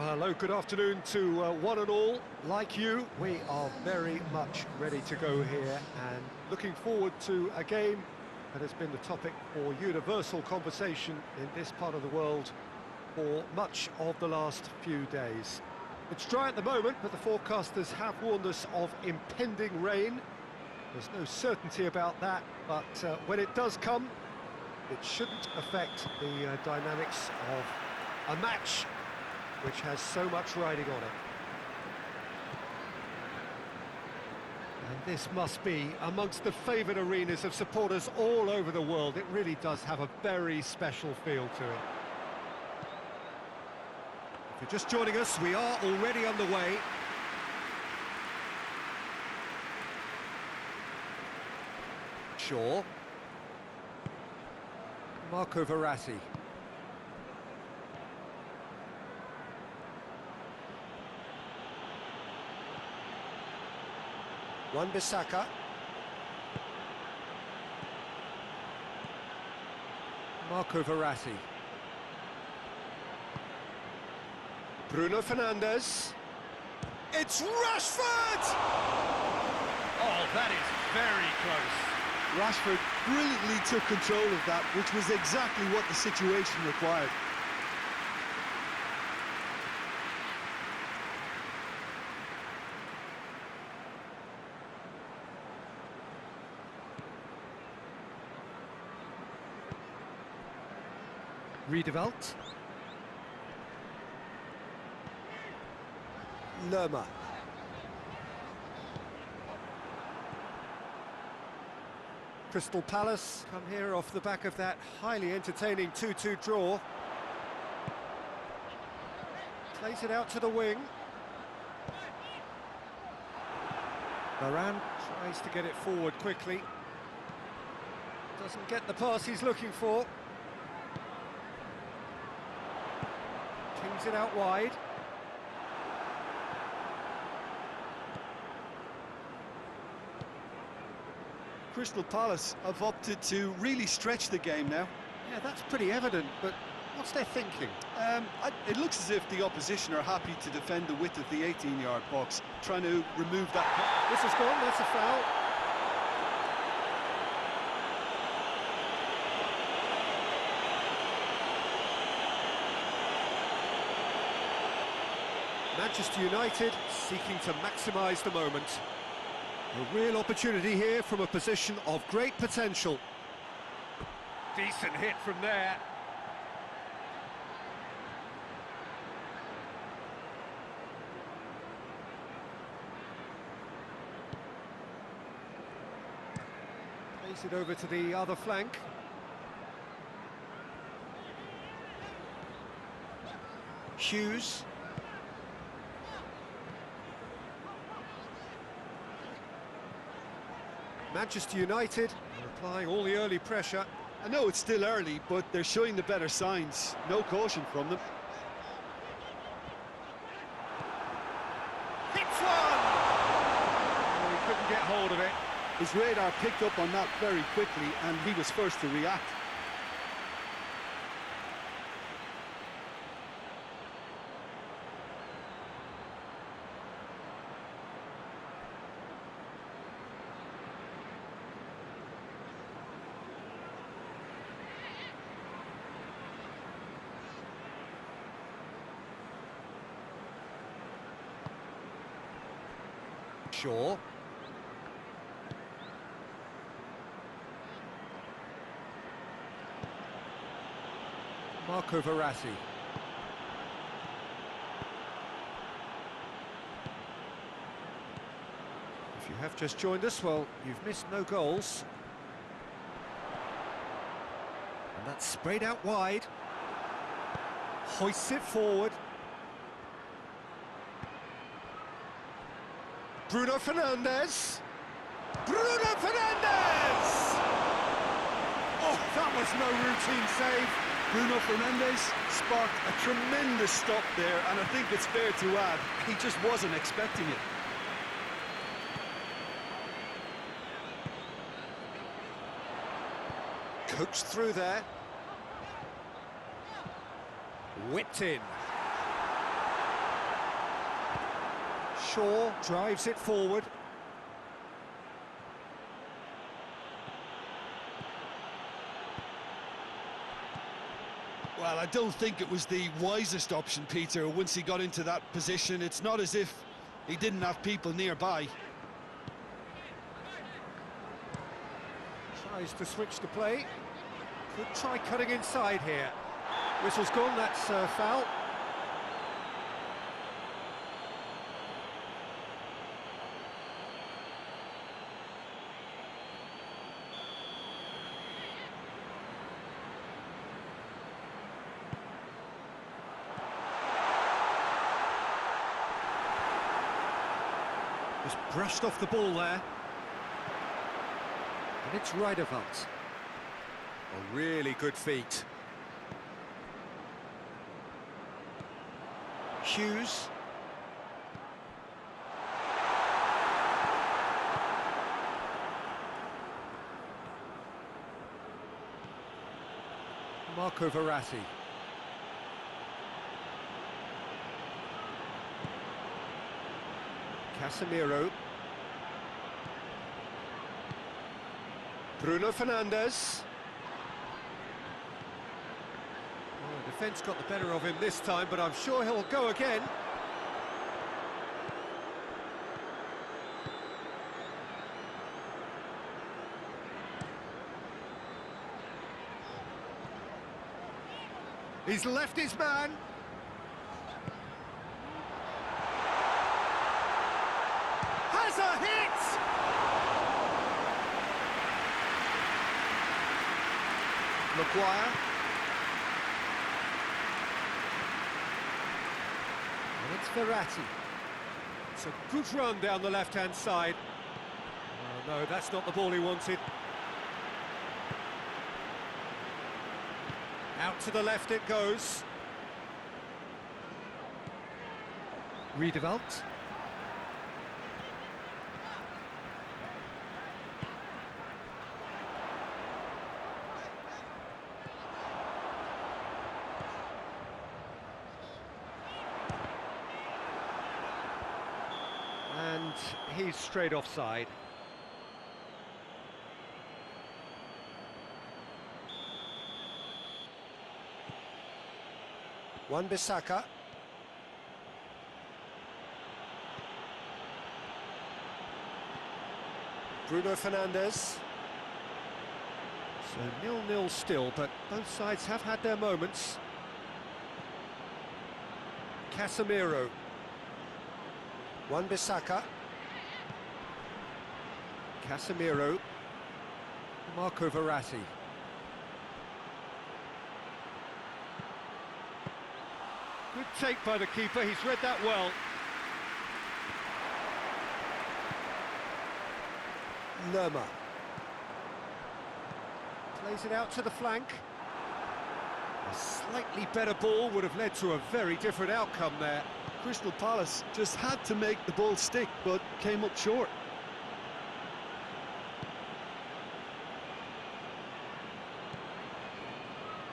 Hello, good afternoon to one and all. Like you, we are very much ready to go here and looking forward to a game that has been the topic for universal conversation in this part of the world for much of the last few days. It's dry at the moment, but the forecasters have warned us of impending rain. There's no certainty about that, but when it does come, it shouldn't affect the dynamics of a match which has so much riding on it. And this must be amongst the favoured arenas of supporters all over the world. It really does have a very special feel to it. If you're just joining us, we are already underway. Shaw. Marco Verratti. Wan-Bissaka. Marco Verratti. Bruno Fernandes. It's Rashford! Oh, that is very close. Rashford brilliantly took control of that, which was exactly what the situation required. Riedewald. Lerma. Crystal Palace come here off the back of that highly entertaining 2-2 draw. Plays it out to the wing. Varane tries to get it forward quickly. Doesn't get the pass he's looking for. Kings it out wide. Crystal Palace have opted to really stretch the game now. Yeah, that's pretty evident, but what's their thinking? It looks as if the opposition are happy to defend the width of the 18-yard box, trying to remove that. This has gone, that's a foul. Manchester United seeking to maximise the moment. A real opportunity here from a position of great potential. Decent hit from there. Plays it over to the other flank. Hughes. Manchester United are applying all the early pressure. I know it's still early, but they're showing the better signs. No caution from them. Hits one! Oh, he couldn't get hold of it. His radar picked up on that very quickly, and he was first to react. Shaw. Marco Verratti. If you have just joined us, well, you've missed no goals. And that's sprayed out wide. Hoists it forward. Bruno Fernandes. Bruno Fernandes! Oh, that was no routine save. Bruno Fernandes sparked a tremendous stop there, and I think it's fair to add, he just wasn't expecting it. Coaxed through there. Whipped in. Shaw drives it forward. Well, I don't think it was the wisest option, Peter, once he got into that position. It's not as if he didn't have people nearby. Tries to switch the play. Could try cutting inside here. Whistle's gone, that's foul. Just brushed off the ball there. And it's Riedewald. A really good feet. Hughes. Marco Verratti. Casemiro. Bruno Fernandes. Oh, the defence got the better of him this time, but I'm sure he'll go again. He's left his man. Has a hit! Maguire. And it's Verratti. It's a good run down the left-hand side. Oh, no, that's not the ball he wanted. Out to the left it goes. Riedewald. And he's straight offside. Wan-Bissaka. Bruno Fernandes. So 0-0 still, but both sides have had their moments. Casemiro. Wan-Bissaka. Casemiro. Marco Verratti. Good take by the keeper, he's read that well. Lerma. Plays it out to the flank. A slightly better ball would have led to a very different outcome there. Crystal Palace just had to make the ball stick, but came up short.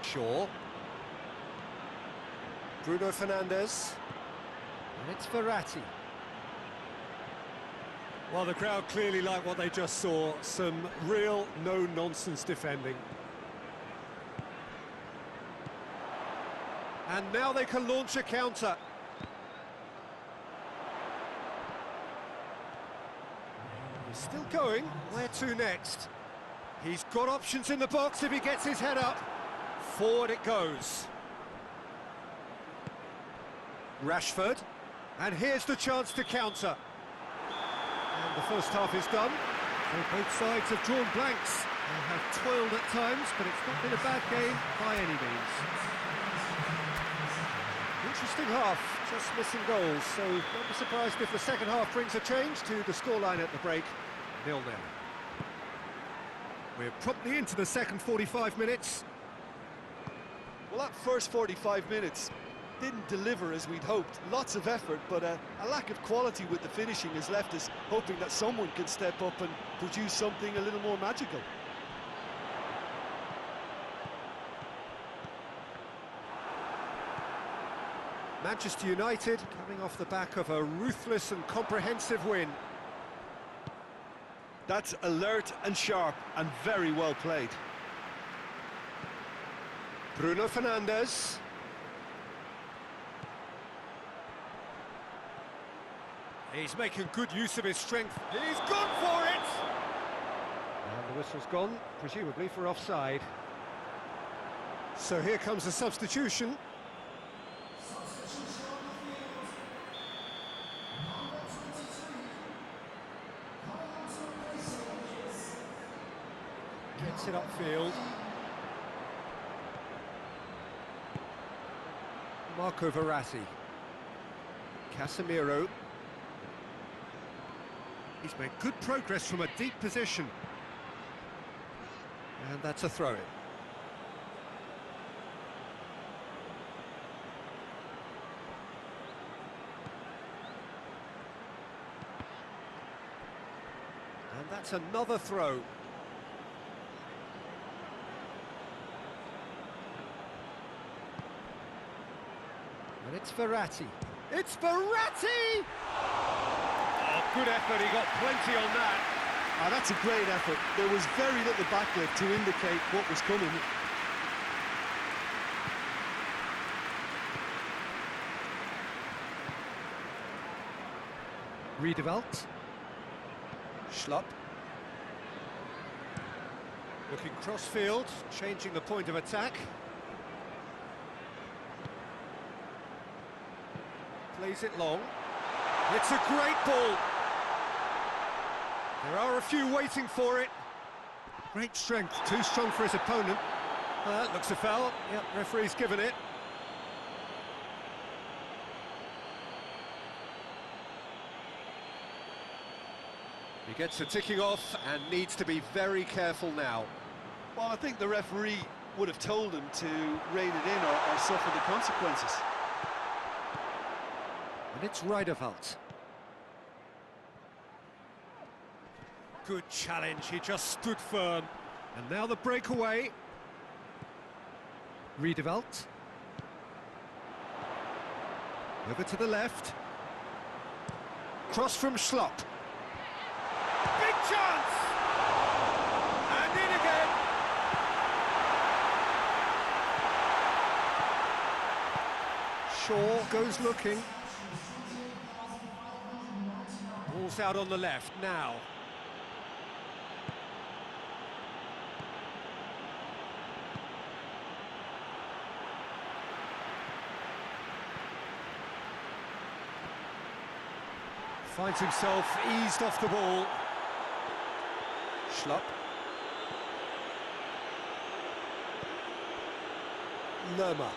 Shaw. Bruno Fernandes. And it's Verratti. Well, the crowd clearly like what they just saw. Some real no-nonsense defending. And now they can launch a counter. He's still going. Where to next? He's got options in the box if he gets his head up. Forward it goes. Rashford. And here's the chance to counter. And the first half is done. So both sides have drawn blanks. They have toiled at times, but it's not been a bad game by any means. Interesting half, just missing goals, so don't be surprised if the second half brings a change to the scoreline at the break, 0-0. We're promptly into the second 45 minutes. Well, that first 45 minutes didn't deliver as we'd hoped. Lots of effort, but a lack of quality with the finishing has left us hoping that someone can step up and produce something a little more magical. Manchester United coming off the back of a ruthless and comprehensive win. That's alert and sharp and very well played. Bruno Fernandes. He's making good use of his strength. He's gone for it! And the whistle's gone, presumably for offside. So here comes the substitution. Gets it upfield. Marco Verratti. Casemiro. He's made good progress from a deep position. And that's a throw-in. And that's another throw. And it's Verratti. It's Verratti! Oh, good effort, he got plenty on that. That's a great effort. There was very little backlift to indicate what was coming. Riedewald. Schlupp. Looking cross-field, changing the point of attack. Plays it long. It's a great ball. There are a few waiting for it. Great strength, too strong for his opponent. That looks a foul. Yep, referee's given it. He gets the ticking off and needs to be very careful now. Well, I think the referee would have told him to rein it in or suffer the consequences. And it's Riedewald. Good challenge, he just stood firm. And now the breakaway. Riedewald. Over to the left. Cross from Schlupp. Big chance! And in again! Shaw goes looking. Ball's out on the left now. Finds himself eased off the ball. Schlupp. Lerma.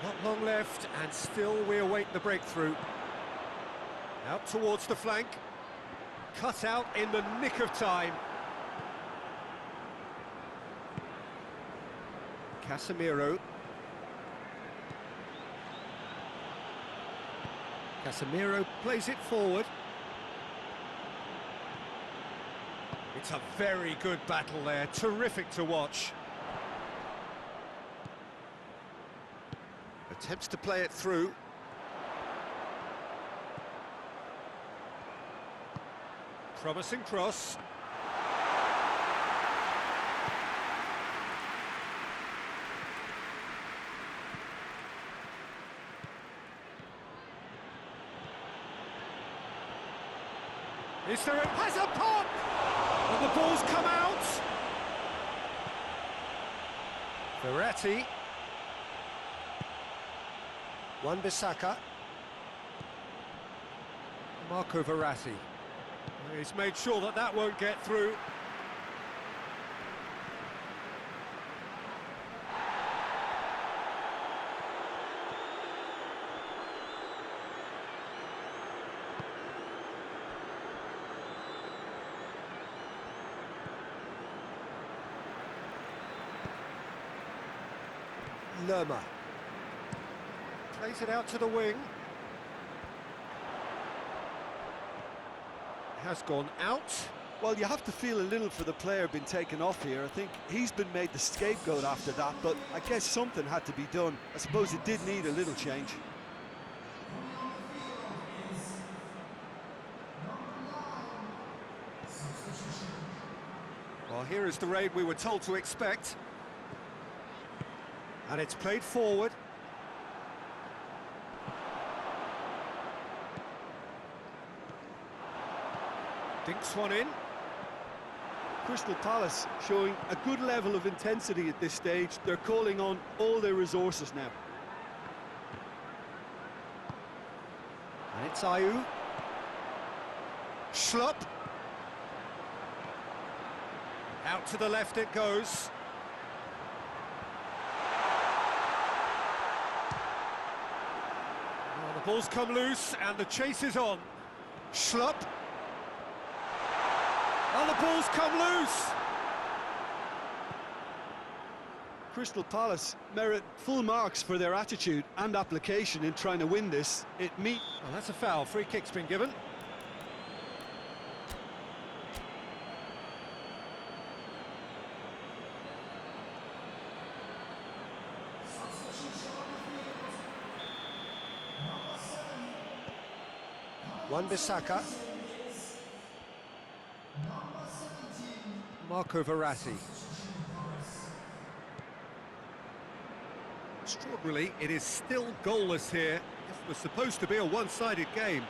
Not long left, and still we await the breakthrough. Out towards the flank. Cut out in the nick of time. Casemiro. Casemiro plays it forward. It's a very good battle there, terrific to watch. Attempts to play it through. Promising cross. Is there has a pop! And the ball's come out! Verratti. Wan-Bissaka. Marco Verratti. He's made sure that that won't get through. Lerma. Plays it out to the wing. Has gone out. Well, you have to feel a little for the player being taken off here. I think he's been made the scapegoat after that, but I guess something had to be done. I suppose it did need a little change. Well, here is the raid we were told to expect. And it's played forward. Dinks one in. Crystal Palace showing a good level of intensity at this stage. They're calling on all their resources now. And it's Ayew. Schlupp. Out to the left it goes. Well, the ball's come loose and the chase is on. Schlupp. And the ball's come loose. Crystal Palace merit full marks for their attitude and application in trying to win this. Well, that's a foul. Free kick's been given. Wan-Bissaka. Marco Verratti. Extraordinarily, it is still goalless here. This was supposed to be a one-sided game.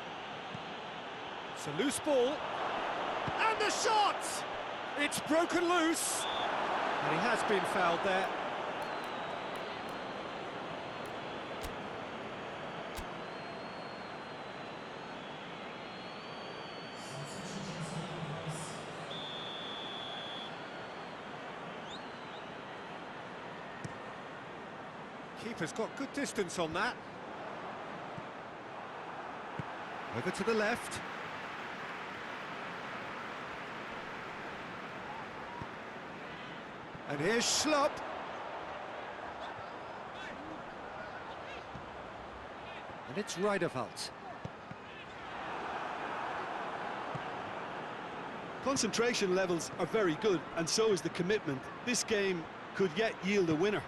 It's a loose ball. And the shot! It's broken loose. And he has been fouled there. Keeper's got good distance on that. Over to the left. And here's Schlupp. And it's Reiderwald. Concentration levels are very good, and so is the commitment. This game could yet yield a winner.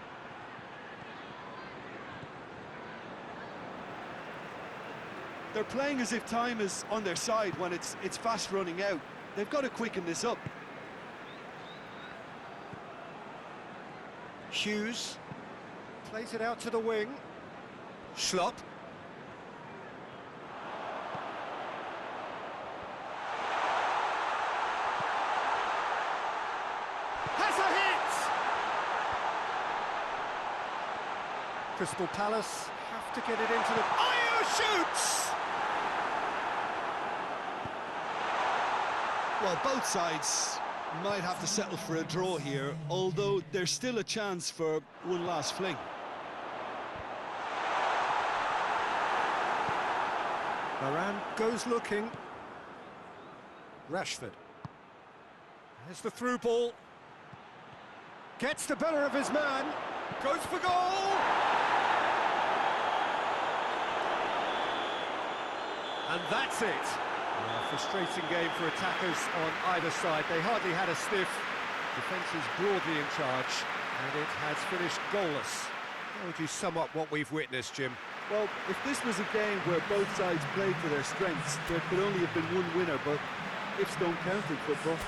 They're playing as if time is on their side when it's fast running out. They've got to quicken this up. Hughes plays it out to the wing. Schlupp. Has a hit! Crystal Palace have to get it into the... Ayew shoots! Well, both sides might have to settle for a draw here, although there's still a chance for one last fling. Varane goes looking. Rashford. There's the through ball. Gets the better of his man. Goes for goal! And that's it. A frustrating game for attackers on either side. They hardly had a sniff. Defence is broadly in charge, and it has finished goalless. How would you sum up what we've witnessed, Jim? Well, if this was a game where both sides played to their strengths, there could only have been one winner, but ifs don't count in football.